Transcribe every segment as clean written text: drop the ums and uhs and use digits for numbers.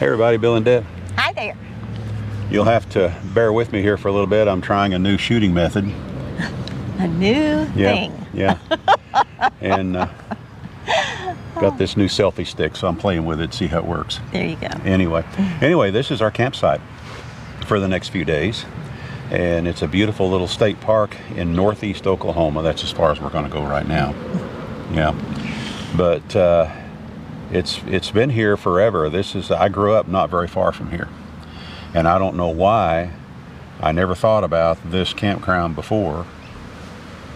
Hey everybody, Bill and Deb. Hi there. You'll have to bear with me here for a little bit. I'm trying a new shooting method. A new thing. Yeah. And got this new selfie stick, so I'm playing with it, see how it works. There you go. Anyway, this is our campsite for the next few days. And it's a beautiful little state park in northeast Oklahoma. That's as far as we're going to go right now. Yeah. But it's been here forever. I grew up not very far from here. And I don't know why I never thought about this campground before,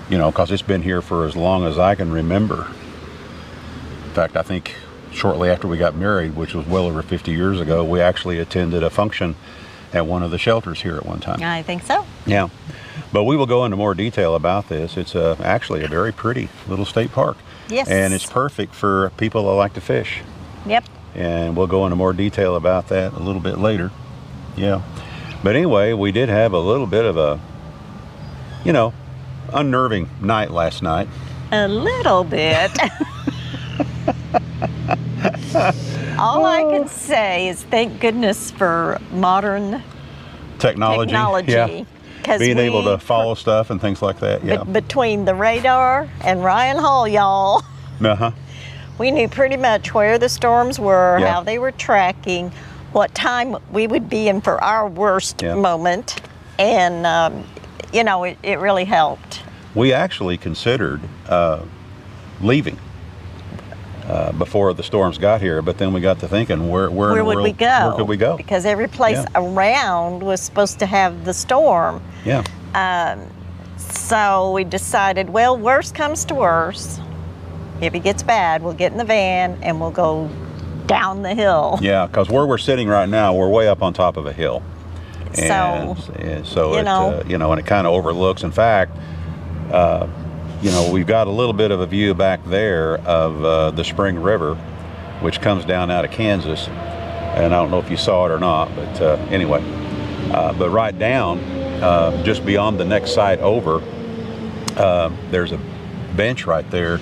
because it's been here for as long as I can remember. In fact, I think shortly after we got married, which was well over 50 years ago, we actually attended a function at one of the shelters here at one time. I think so. Yeah. But we will go into more detail about this. It's actually a very pretty little state park. Yes. And it's perfect for people that like to fish. Yep. And we'll go into more detail about that a little bit later. Yeah. But anyway, we did have a little bit of a, unnerving night last night. A little bit. All I can say is thank goodness for modern technology. Yeah. Being able to follow stuff and things like that. Yeah. Between the radar and Ryan Hall, y'all, we knew pretty much where the storms were, how they were tracking, what time we would be in for our worst moment, and it really helped. We actually considered leaving before the storms got here, but then we got to thinking, where would we go? Where could we go? Because every place around was supposed to have the storm. Yeah. So we decided, well, worst comes to worst. If it gets bad, we'll get in the van and we'll go down the hill. Yeah, because where we're sitting right now, we're way up on top of a hill. And so it kind of overlooks. In fact, we've got a little bit of a view back there of the Spring River, which comes down out of Kansas. And I don't know if you saw it or not, but anyway. But right down, just beyond the next site over, there's a bench right there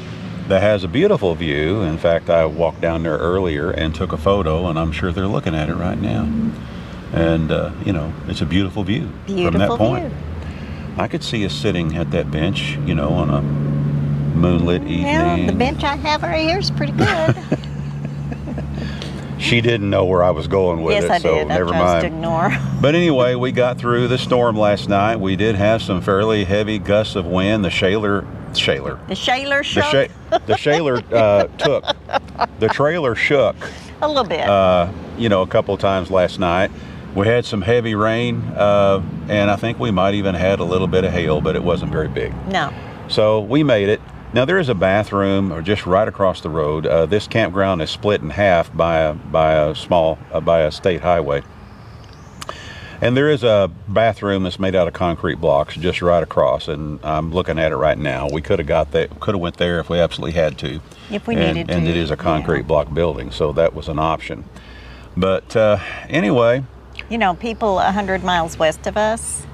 that has a beautiful view. In fact, I walked down there earlier and took a photo, and I'm sure they're looking at it right now. And, it's a beautiful view from that point. I could see us sitting at that bench, on a moonlit evening. Yeah, the bench I have right here is pretty good. She didn't know where I was going with it, so never mind. I tried to ignore. But anyway, we got through the storm last night. We did have some fairly heavy gusts of wind. The trailer shook. The trailer shook. A little bit. A couple of times last night. We had some heavy rain, and I think we might even had a little bit of hail, but it wasn't very big. No. So we made it. Now there is a bathroom just right across the road. This campground is split in half by a state highway. And there is a bathroom that's made out of concrete blocks just right across, and I'm looking at it right now. We could have went there if we absolutely had to. If we needed to. And it is a concrete block building, so that was an option. But anyway. People 100 miles west of us,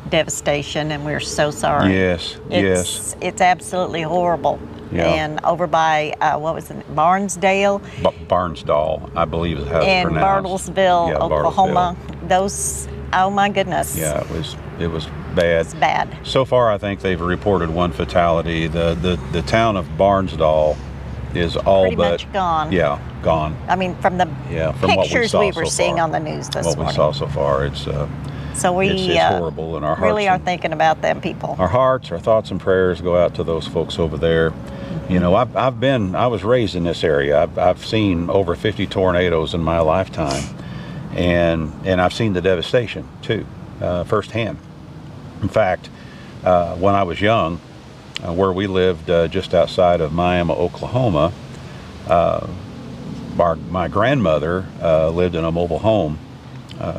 devastation, and we're so sorry. Yes. It's absolutely horrible. Yeah. And over by, Barnesdale? Barnsdall, I believe is how it's pronounced. And Bartlesville, Oklahoma. Bartlesville. Those, oh my goodness. Yeah, it was bad. It's bad. So far, I think they've reported one fatality. The town of Barnsdall is all pretty much gone. Yeah, gone. I mean, from the pictures we were seeing on the news this morning. What we saw so far, it's horrible, and our hearts really are thinking about them people. Our hearts, our thoughts and prayers go out to those folks over there. I was raised in this area. I've seen over 50 tornadoes in my lifetime, and I've seen the devastation too, firsthand. In fact, when I was young, where we lived just outside of Miami, Oklahoma, my grandmother lived in a mobile home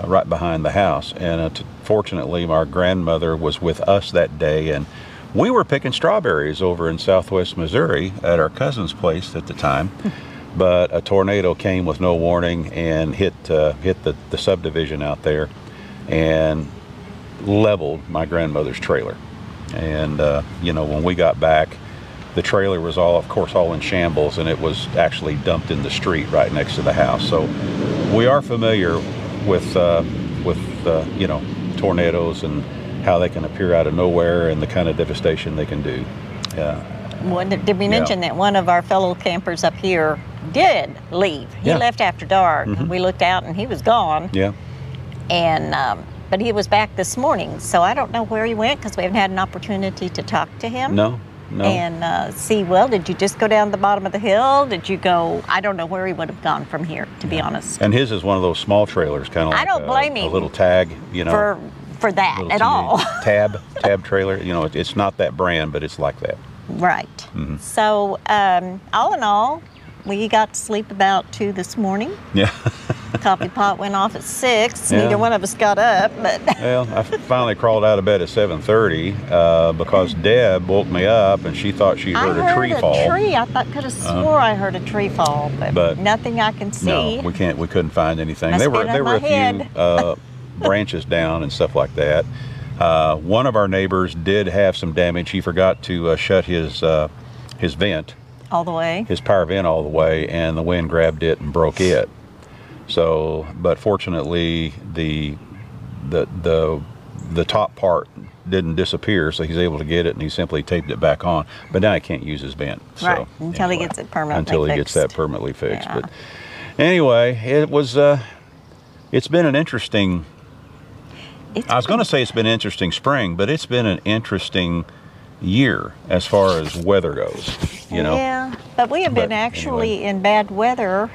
right behind the house, and fortunately my grandmother was with us that day, and we were picking strawberries over in southwest Missouri at our cousin's place at the time. But a tornado came with no warning and hit the subdivision out there and leveled my grandmother's trailer. And when we got back, the trailer was all in shambles, and it was actually dumped in the street right next to the house. So we are familiar with you know, tornadoes and how they can appear out of nowhere and the kind of devastation they can do. Well, did we mention that one of our fellow campers up here did leave? He left after dark. We looked out and he was gone. Yeah. And but he was back this morning, so I don't know where he went because we haven't had an opportunity to talk to him. No. And see, well, did you just go down the bottom of the hill? Did you go? I don't know where he would have gone from here, to be honest. And his is one of those small trailers, kind of like I don't blame him a little tag, you know. For that at all. Tab trailer, you know, it's not that brand, but it's like that. Right. So all in all, we got to sleep about 2 this morning. Yeah. Coffee pot went off at 6. Neither one of us got up, but well, I finally crawled out of bed at 7:30 because Deb woke me up and she thought she heard a tree fall. I could have swore I heard a tree fall, but nothing I can see. No, we couldn't find anything. There were a few branches down and stuff like that. One of our neighbors did have some damage. He forgot to shut his vent all the way, his power vent all the way, and the wind grabbed it and broke it. So, but fortunately, the top part didn't disappear, so he's able to get it, and he simply taped it back on. But now he can't use his vent. Right, so, until he gets it permanently fixed. Until he gets that permanently fixed. Yeah. But anyway, it was. It's been an interesting. I was going to say it's been an interesting spring, but it's been an interesting year as far as weather goes. You know. Yeah, but we have been actually in bad weather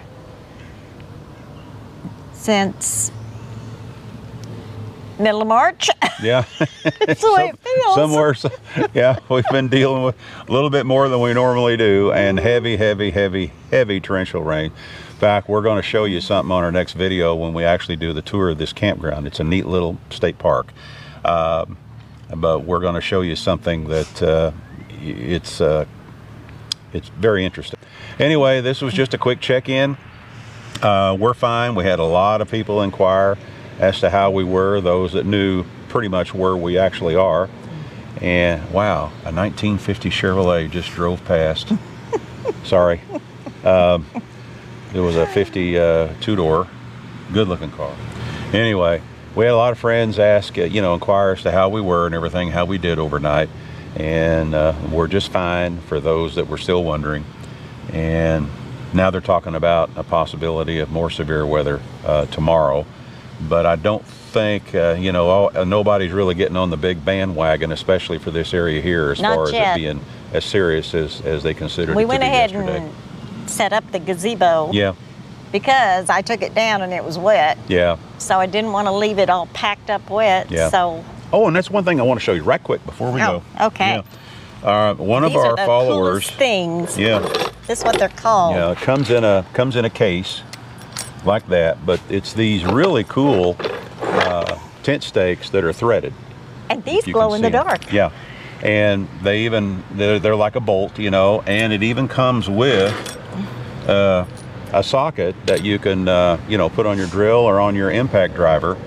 since middle of March. Yeah. That's the way it feels. Somewhere, yeah, we've been dealing with a little bit more than we normally do, and heavy torrential rain. In fact, we're going to show you something on our next video when we actually do the tour of this campground. It's a neat little state park. But we're going to show you something that it's very interesting. Anyway, this was just a quick check-in. We're fine. We had a lot of people inquire as to how we were, those that knew pretty much where we actually are. And wow, a 1950 Chevrolet just drove past. Sorry. It was a 50 two-door, good-looking car. Anyway, we had a lot of friends ask, inquire as to how we were and everything, how we did overnight. And we're just fine for those that were still wondering. And now they're talking about a possibility of more severe weather tomorrow. But I don't think, nobody's really getting on the big bandwagon, especially for this area here, as far as it being as serious as they considered it to be yesterday. We went ahead and set up the gazebo. Yeah. Because I took it down and it was wet. Yeah. So I didn't want to leave it all packed up wet. Yeah. So. Oh, and that's one thing I want to show you right quick before we go. Okay. Yeah. One of our followers. These are the coolest things. Yeah. This is what they're called. Yeah, it comes in a case like that, but it's these really cool tent stakes that are threaded. And these glow in the dark. Yeah. And they're like a bolt, and it even comes with a socket that you can put on your drill or on your impact driver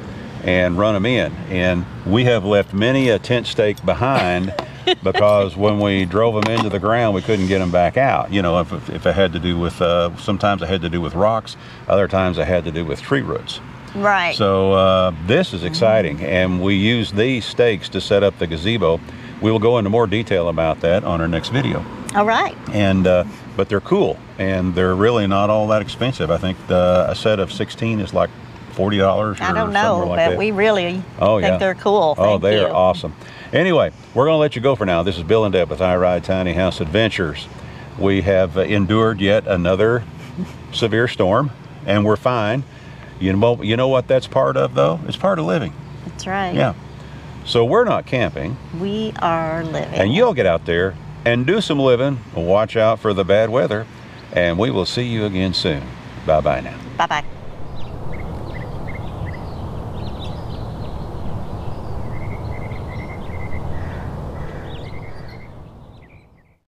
and run them in. And we have left many a tent stake behind because when we drove them into the ground, we couldn't get them back out. If it had to do with, sometimes it had to do with rocks, other times it had to do with tree roots. Right. So this is exciting, and we use these stakes to set up the gazebo. We will go into more detail about that on our next video. All right. And but they're cool, and they're really not all that expensive. I think a set of 16 is like $40 or I don't know, like but that. we really think they're cool. They are awesome. Anyway, we're going to let you go for now. This is Bill and Deb with I Ride Tiny House Adventures. We have endured yet another severe storm, and we're fine. You know what that's part of, though? It's part of living. That's right. Yeah. So we're not camping. We are living. And you'll get out there and do some living. Watch out for the bad weather, and we will see you again soon. Bye-bye now. Bye-bye.